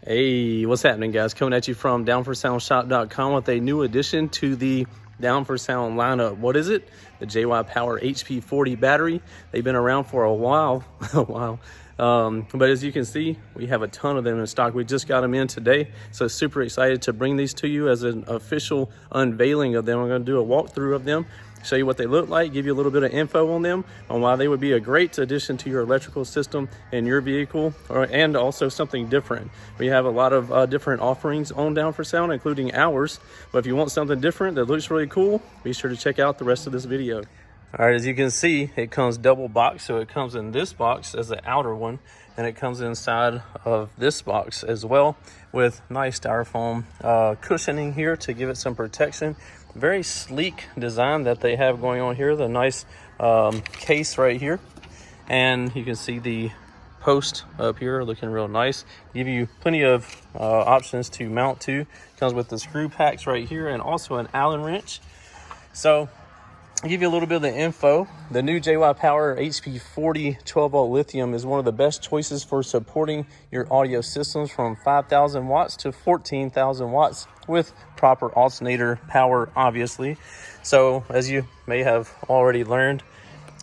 Hey, what's happening, guys? Coming at you from downforsoundshop.com with a new addition to the Down for Sound lineup. What is it? The JY Power HP40 battery. They've been around for a while, but as you can see, we have a ton of them in stock. We just got them in today, so super excited to bring these to you as an official unveiling of them. I'm going to do a walkthrough of them, show you what they look like, give you a little bit of info on them, on why they would be a great addition to your electrical system in your vehicle, and also something different. We have a lot of different offerings on Down for Sound, including ours, but if you want something different that looks really cool, be sure to check out the rest of this video. All right, as you can see, it comes double boxed, so it comes in this box as the outer one, and it comes inside of this box as well with nice styrofoam cushioning here to give it some protection. Very sleek design that they have going on here. The nice case right here, and you can see the post up here looking real nice. Give you plenty of options to mount to. Comes with the screw packs right here and also an Allen wrench. So I'll give you a little bit of the info. The new JY Power HP40 12-volt lithium is one of the best choices for supporting your audio systems from 5,000 watts to 14,000 watts with proper alternator power, obviously. So as you may have already learned,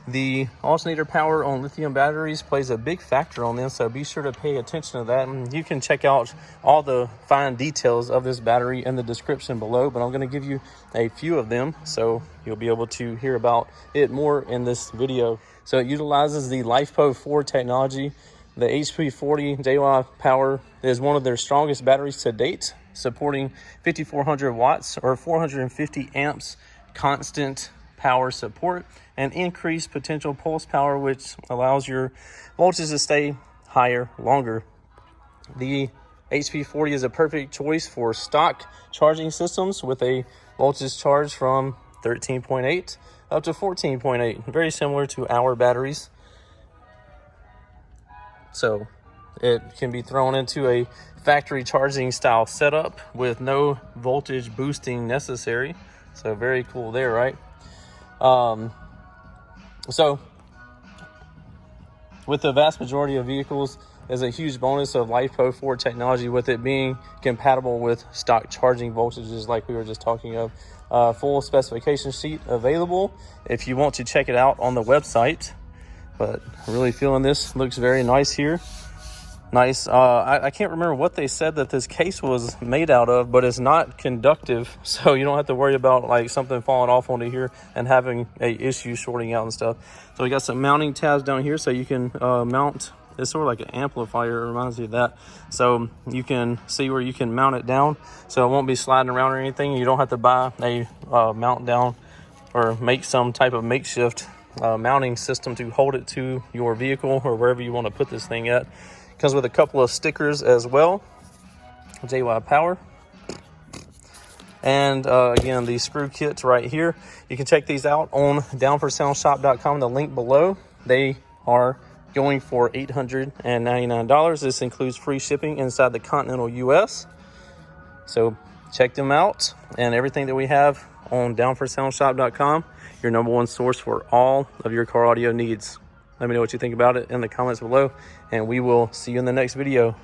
the alternator power on lithium batteries plays a big factor on them, so be sure to pay attention to that. And you can check out all the fine details of this battery in the description below, but I'm going to give you a few of them so you'll be able to hear about it more in this video. So it utilizes the LiFePO4 technology. The HP40 JY Power is one of their strongest batteries to date, supporting 5,400 watts or 450 amps constant power support and increased potential pulse power, which allows your voltage to stay higher longer. The HP40 is a perfect choice for stock charging systems with a voltage charge from 13.8 up to 14.8, very similar to our batteries. So it can be thrown into a factory charging style setup with no voltage boosting necessary. So very cool there, right? So with the vast majority of vehicles, there's a huge bonus of LiFePO4 technology with it being compatible with stock charging voltages like we were just talking of. Full specification sheet available if you want to check it out on the website. But really feeling this, looks very nice here. Nice. I can't remember what they said that this case was made out of, but it's not conductive, so you don't have to worry about like something falling off onto here and having a issue shorting out and stuff. So we got some mounting tabs down here so you can mount. It's sort of like an amplifier, it reminds me of that. So you can see where you can mount it down so it won't be sliding around or anything. You don't have to buy a mount down or make some type of makeshift mounting system to hold it to your vehicle or wherever you want to put this thing at. Comes with a couple of stickers as well, JY Power, and again the screw kits right here. You can check these out on downforsoundshop.com, the link below. They are going for $899. This includes free shipping inside the continental US, so check them out. And everything that we have on downforsoundshop.com, your #1 source for all of your car audio needs. Let me know what you think about it in the comments below, and we will see you in the next video.